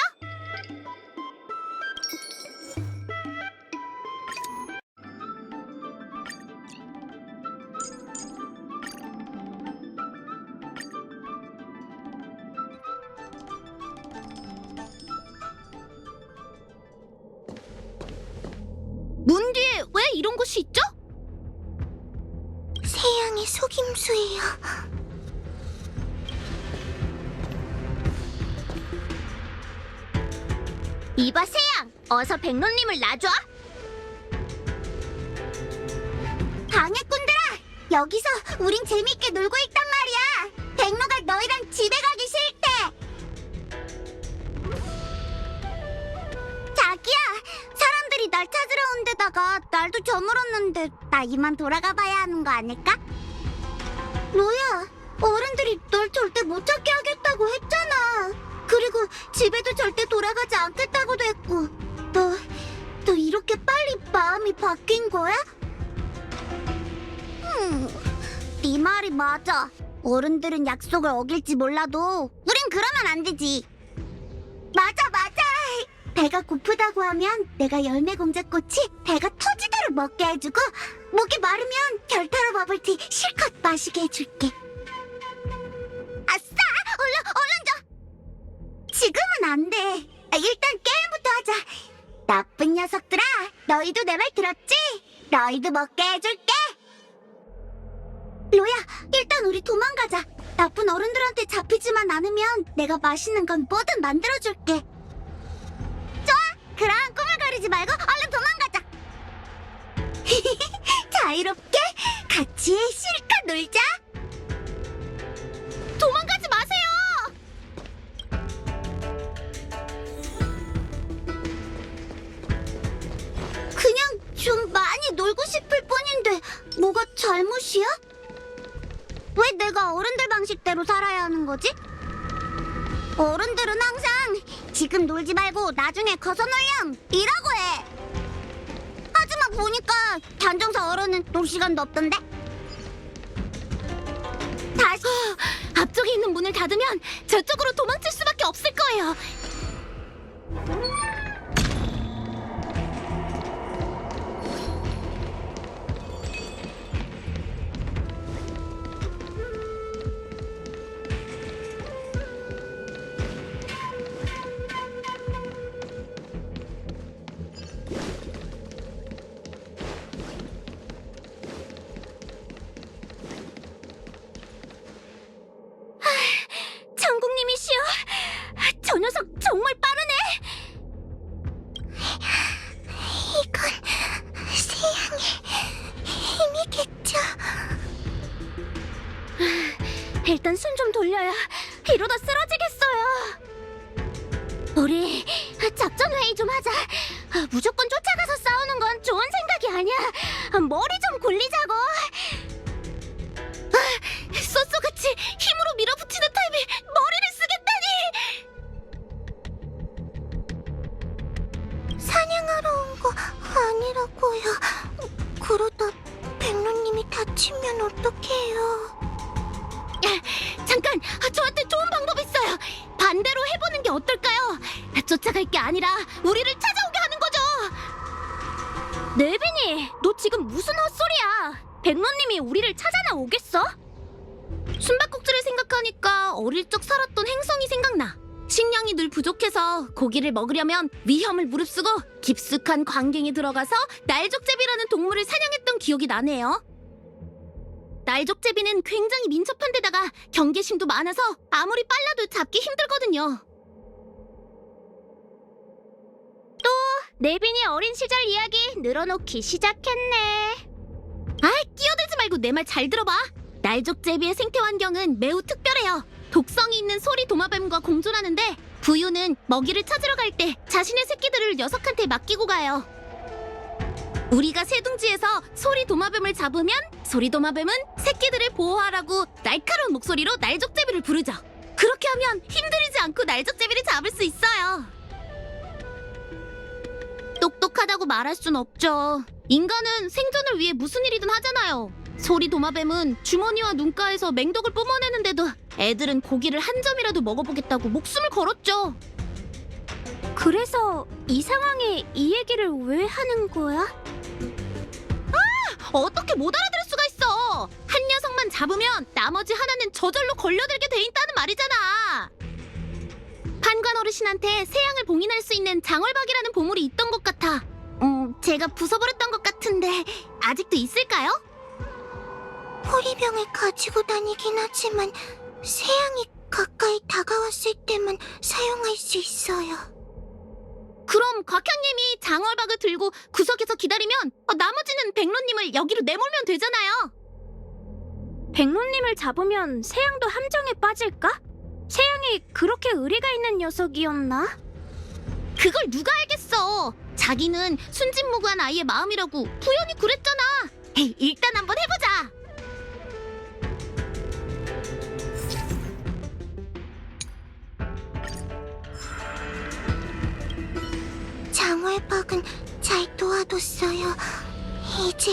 문 뒤에 왜 이런 곳이 있죠? 세양의 속임수예요. 이봐 세양, 어서 백로님을 놔줘. 방해꾼들아! 여기서 우린 재밌게 놀고 있단 말이야. 백로가 너희랑 집에 가기 싫대. 자기야, 사람들이 날 찾으러 온 데다가 날도 저물었는데 나 이만 돌아가 봐야 하는 거 아닐까? 로야, 어른들이 널 절대 못 찾게 하겠다고 했잖아. 그리고 집에도 절대 돌아가지 않겠다고도 했고. 너 이렇게 빨리 마음이 바뀐 거야? 네 말이 맞아. 어른들은 약속을 어길지 몰라도 우린 그러면 안 되지. 맞아. 배가 고프다고 하면 내가 열매공자꽃이 배가 터지도록 먹게 해주고, 목이 마르면 결타로 버블티 실컷 마시게 해줄게. 아싸! 얼른 줘! 지금은 안 돼. 일단 게임부터 하자. 나쁜 녀석들아, 너희도 내 말 들었지? 너희도 먹게 해줄게. 로야, 일단 우리 도망가자. 나쁜 어른들한테 잡히지만 않으면 내가 맛있는 건 뭐든 만들어줄게. 좋아, 그럼 꾸물거리지 말고 얼른 도망가자. 놀자. 도망가지 마세요. 그냥 좀 많이 놀고 싶을 뿐인데 뭐가 잘못이야? 왜 내가 어른들 방식대로 살아야 하는 거지? 어른들은 항상 지금 놀지 말고 나중에 커서 놀렴 이라고 해. 하지만 보니까 단정사 어른은 놀 시간도 없던데. 다시 앞쪽에 있는 문을 닫으면 저쪽으로 도망칠 수밖에 없을 거예요. 장국님이시여, 저 녀석 정말 빠르네. 이건 세양의 힘이겠죠. 일단 숨 좀 돌려야 이러다 쓰러지겠어요. 우리 작전 회의 좀 하자. 무조건 쫓아가서 싸우는 건 좋은 생각이 아니야. 머리 좀 굴리자고. 쏘쏘같이 힘으로 밀어붙이는 타입에 머리를 쓰겠다니. 사냥하러 온 거 아니라고요. 그러다 백로님이 다치면 어떡해요. 잠깐, 저한테 좋은 방법 있어요. 반대로 해보는 게 어떨까요? 쫓아갈 게 아니라 우리를 찾아오게 하는 거죠. 네빈이, 너 지금 무슨 헛소리야? 백로님이 우리를 찾아나 오겠어? 숨바꼭질을 생각하니까 어릴 적 살았던 행성이 생각나. 식량이 늘 부족해서 고기를 먹으려면 위험을 무릅쓰고 깊숙한 광경에 들어가서 날족제비라는 동물을 사냥했던 기억이 나네요. 날족제비는 굉장히 민첩한 데다가 경계심도 많아서 아무리 빨라도 잡기 힘들거든요. 또 네빈이 어린 시절 이야기 늘어놓기 시작했네. 아이, 끼어들지 말고 내 말 잘 들어봐. 날족제비의 생태 환경은 매우 특별해요. 독성이 있는 소리 도마뱀과 공존하는데 부유는 먹이를 찾으러 갈 때 자신의 새끼들을 녀석한테 맡기고 가요. 우리가 새둥지에서 소리 도마뱀을 잡으면 소리 도마뱀은 새끼들을 보호하라고 날카로운 목소리로 날족제비를 부르죠. 그렇게 하면 힘들이지 않고 날족제비를 잡을 수 있어요. 똑똑하다고 말할 순 없죠. 인간은 생존을 위해 무슨 일이든 하잖아요. 소리 도마뱀은 주머니와 눈가에서 맹독을 뿜어내는데도 애들은 고기를 한 점이라도 먹어보겠다고 목숨을 걸었죠. 그래서 이 상황에 이 얘기를 왜 하는 거야? 어떻게 못 알아들을 수가 있어. 한 녀석만 잡으면 나머지 하나는 저절로 걸려들게 돼 있다는 말이잖아. 판관 어르신한테 새양을 봉인할 수 있는 장월박이라는 보물이 있던 것 같아. 제가 부숴버렸던 것 같은데 아직도 있을까요? 호리병을 가지고 다니긴 하지만 새양이 가까이 다가왔을 때만 사용할 수 있어요. 그럼 곽향님이 장월박을 들고 구석에서 기다리면 나머지는 백로님을 여기로 내몰면 되잖아요. 백로님을 잡으면 새양도 함정에 빠질까? 새양이 그렇게 의리가 있는 녀석이었나? 그걸 누가 알겠어. 자기는 순진무구한 아이의 마음이라고 부연히 그랬잖아. 에이, 일단 한번 해보자. 장월박은 잘 도와뒀어요. 이제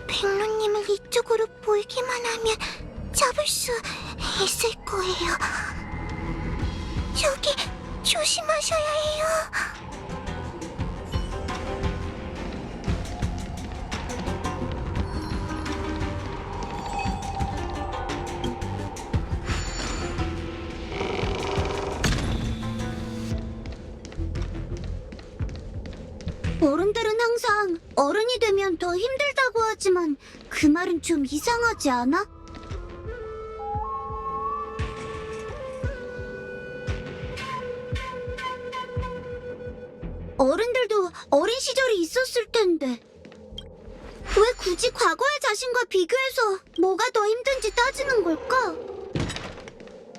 백로님을 이쪽으로 보이기만 하면 잡을 수 있을 거예요. 저기 조심하셔야 해요. 어른들은 항상 어른이 되면 더 힘들다고 하지만 그 말은 좀 이상하지 않아? 어른들도 어린 시절이 있었을 텐데 왜 굳이 과거의 자신과 비교해서 뭐가 더 힘든지 따지는 걸까?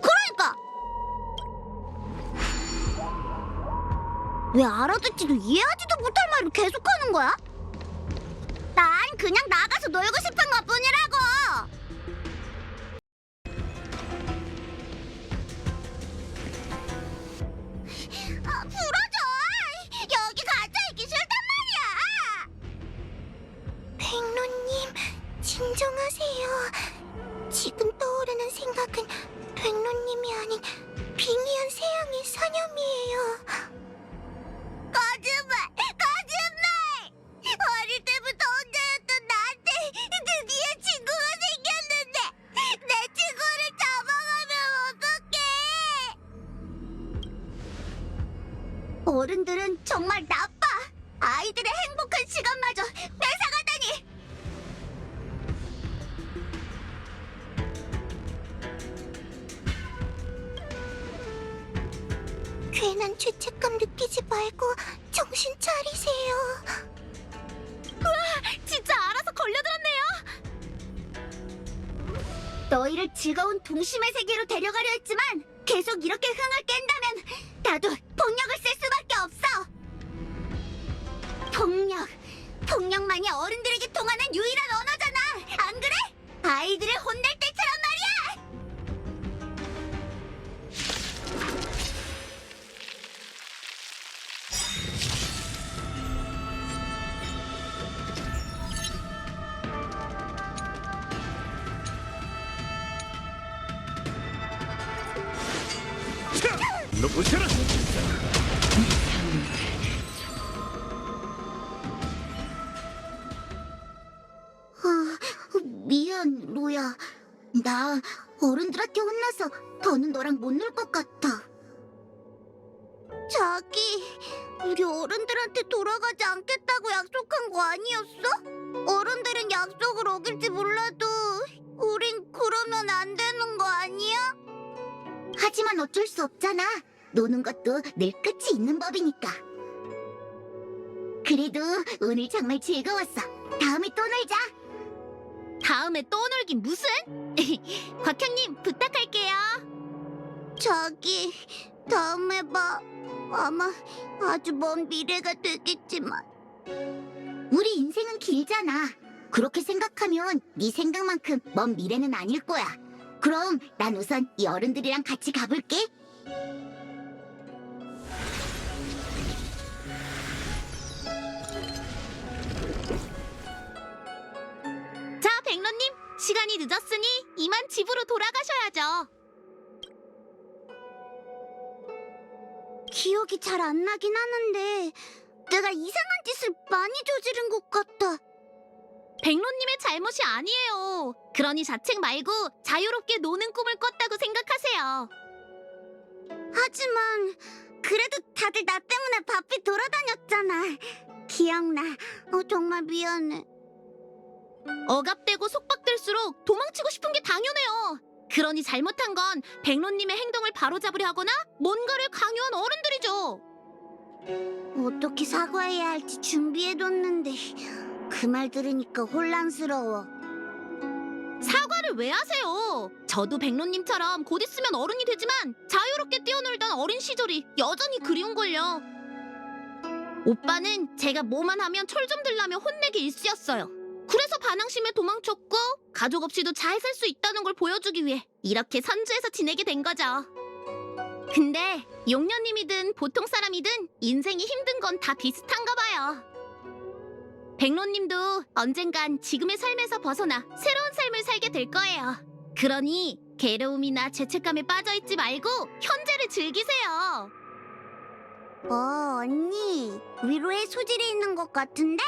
그러니까! 왜 알아듣지도 이해하지도 못할 말을 계속하는 거야? 난 그냥 나가서 놀고 싶은 것뿐이라고! 풀어줘! 여기 갇혀있기 싫단 말이야! 백로님, 진정하세요. 지금 떠오르는 생각은 백로님이 아닌 빙의한 새양의 사념이에요. 거짓말! 거짓말! 어릴 때부터 혼자였던 나한테 드디어 친구가 생겼는데 내 친구를 잡아가면 어떡해! 어른들은 정말 나빠! 아이들의 행복한 시간마저 뺏어가다니! 괜한 죄책감 느끼지 말고 정신 차리세요. 진짜 알아서 걸려들었네요! 너희를 즐거운 동심의 세계로 데려가려 했지만 계속 이렇게 흥을 깬다면 나도 폭력을 쓸 수밖에 없어! 폭력만이 어른들에게 통하는 유일한 언어잖아! 안 그래? 아이들을 혼낼 때처럼 말이야! 너 보셔라. 미안, 로야. 나 어른들한테 혼나서 더는 너랑 못 놀 것 같아. 자기, 우리 어른들한테 돌아가지 않겠다고 약속한 거 아니었어? 어른들은 약속을 어길지 몰라도 우린 그러면 안 되는 거 아니야? 하지만 어쩔 수 없잖아. 노는 것도 늘 끝이 있는 법이니까. 그래도 오늘 정말 즐거웠어. 다음에 또 놀자. 다음에 또 놀긴 무슨? 곽형님 부탁할게요. 자기, 다음에 봐. 아마 아주 먼 미래가 되겠지만. 우리 인생은 길잖아. 그렇게 생각하면 네 생각만큼 먼 미래는 아닐 거야. 그럼 난 우선 이 어른들이랑 같이 가볼게. 자, 백로님, 시간이 늦었으니 이만 집으로 돌아가셔야죠. 기억이 잘 안 나긴 하는데 내가 이상한 짓을 많이 저지른 것 같아. 백로님의 잘못이 아니에요. 그러니 자책 말고 자유롭게 노는 꿈을 꿨다고 생각하세요. 하지만 그래도 다들 나 때문에 바삐 돌아다녔잖아. 기억나. 정말 미안해. 억압되고 속박될수록 도망치고 싶은 게 당연해요. 그러니 잘못한 건 백로님의 행동을 바로잡으려 하거나 뭔가를 강요한 어른들이죠. 어떻게 사과해야 할지 준비해뒀는데 그 말 들으니까 혼란스러워. 사과를 왜 하세요? 저도 백로님처럼 곧 있으면 어른이 되지만 자유롭게 뛰어놀던 어린 시절이 여전히 그리운걸요. 오빠는 제가 뭐만 하면 철 좀 들라며 혼내기 일쑤였어요. 그래서 반항심에 도망쳤고 가족 없이도 잘 살 수 있다는 걸 보여주기 위해 이렇게 선주해서 지내게 된 거죠. 근데 용녀님이든 보통 사람이든 인생이 힘든 건 다 비슷한가 봐요. 백로님도 언젠간 지금의 삶에서 벗어나 새로운 삶을 살게 될 거예요. 그러니 괴로움이나 죄책감에 빠져있지 말고 현재를 즐기세요. 언니, 위로의 소질이 있는 것 같은데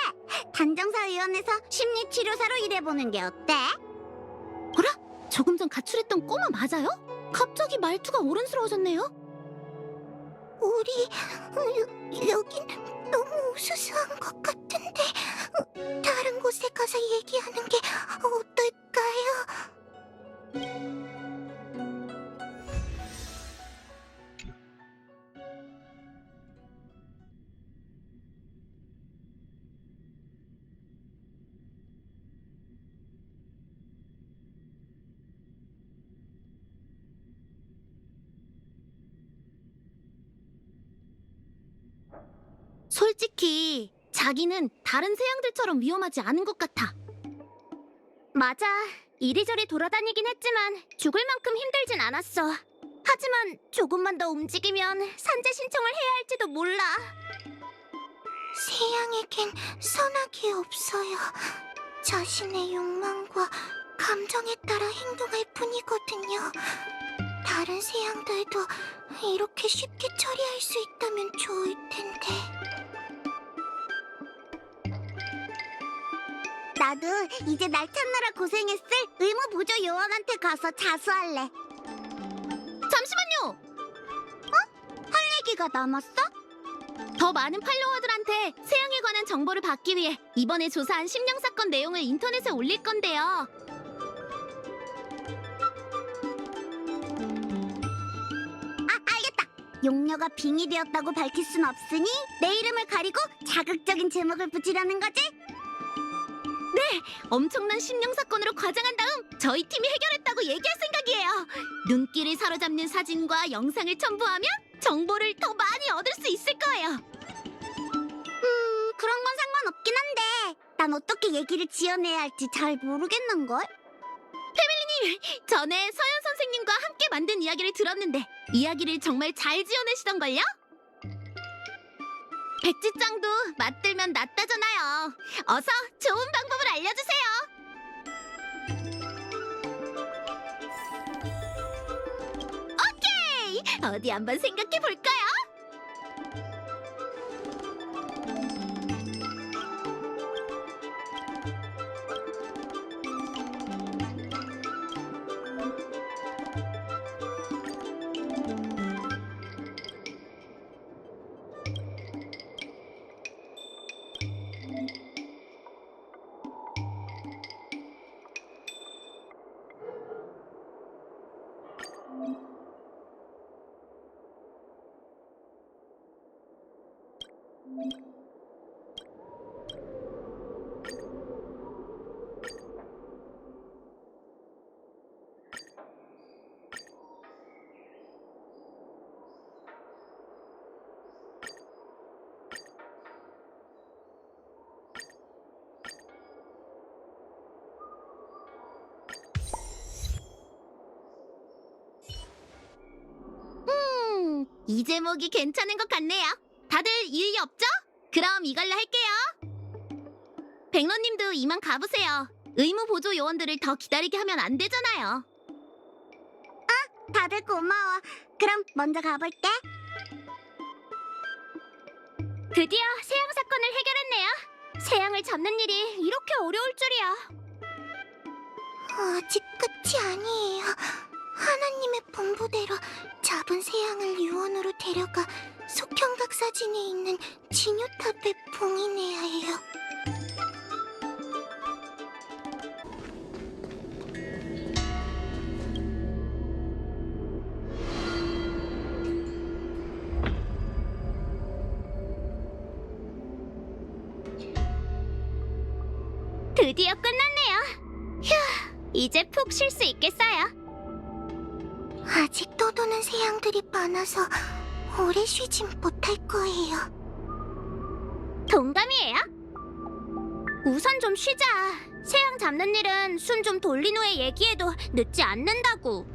단정사위원회에서 심리치료사로 일해보는 게 어때? 어라? 조금 전 가출했던 꼬마 맞아요? 갑자기 말투가 어른스러워졌네요. 우리 여긴 너무 우스스한 것 같은데 다른 곳에 가서 얘기하는 게 어떨까요? 솔직히 자기는 다른 새양들처럼 위험하지 않은 것 같아. 맞아. 이리저리 돌아다니긴 했지만 죽을 만큼 힘들진 않았어. 하지만 조금만 더 움직이면 산재 신청을 해야 할지도 몰라. 새양에겐 선악이 없어요. 자신의 욕망과 감정에 따라 행동할 뿐이거든요. 다른 새양들도 이렇게 쉽게 처리할 수 있다면 좋을 텐데. 나도 이제 날 찾느라 고생했을 의무보조 요원한테 가서 자수할래. 잠시만요. 할 얘기가 남았어? 더 많은 팔로워들한테 새양에 관한 정보를 받기 위해 이번에 조사한 심령 사건 내용을 인터넷에 올릴 건데요. 알겠다. 용녀가 빙의되었다고 밝힐 순 없으니 내 이름을 가리고 자극적인 제목을 붙이려는 거지? 엄청난 심령 사건으로 과장한 다음 저희 팀이 해결했다고 얘기할 생각이에요. 눈길을 사로잡는 사진과 영상을 첨부하면 정보를 더 많이 얻을 수 있을 거예요. 그런 건 상관없긴 한데 난 어떻게 얘기를 지어내야 할지 잘 모르겠는걸? 전에 서연 선생님과 함께 만든 이야기를 들었는데 이야기를 정말 잘 지어내시던걸요? 백지장도 맞들면 낫다잖아요. 어서 좋은 방법을 알려주세요. 오케이! 어디 한번 생각해 볼까요? 이 제목이 괜찮은 것 같네요. 다들 이의 없죠? 그럼 이걸로 할게요. 백로님도 이만 가보세요. 의무 보조 요원들을 더 기다리게 하면 안 되잖아요. 다들 고마워. 그럼 먼저 가볼게. 드디어 새양 사건을 해결했네요. 새양을 잡는 일이 이렇게 어려울 줄이야. 아직 끝이 아니에요. 하나님의 분부대로 잡은 새양을 유언으로 데려가 속형각 사진에 있는 진유탑에 봉인해야 해요. 드디어 끝났네요. 휴, 이제 푹 쉴 수 있겠어요. 아직 떠도는 새양들이 많아서 오래 쉬진 못할 거예요. 동감이에요? 우선 좀 쉬자. 새양 잡는 일은 숨 좀 돌린 후에 얘기해도 늦지 않는다고.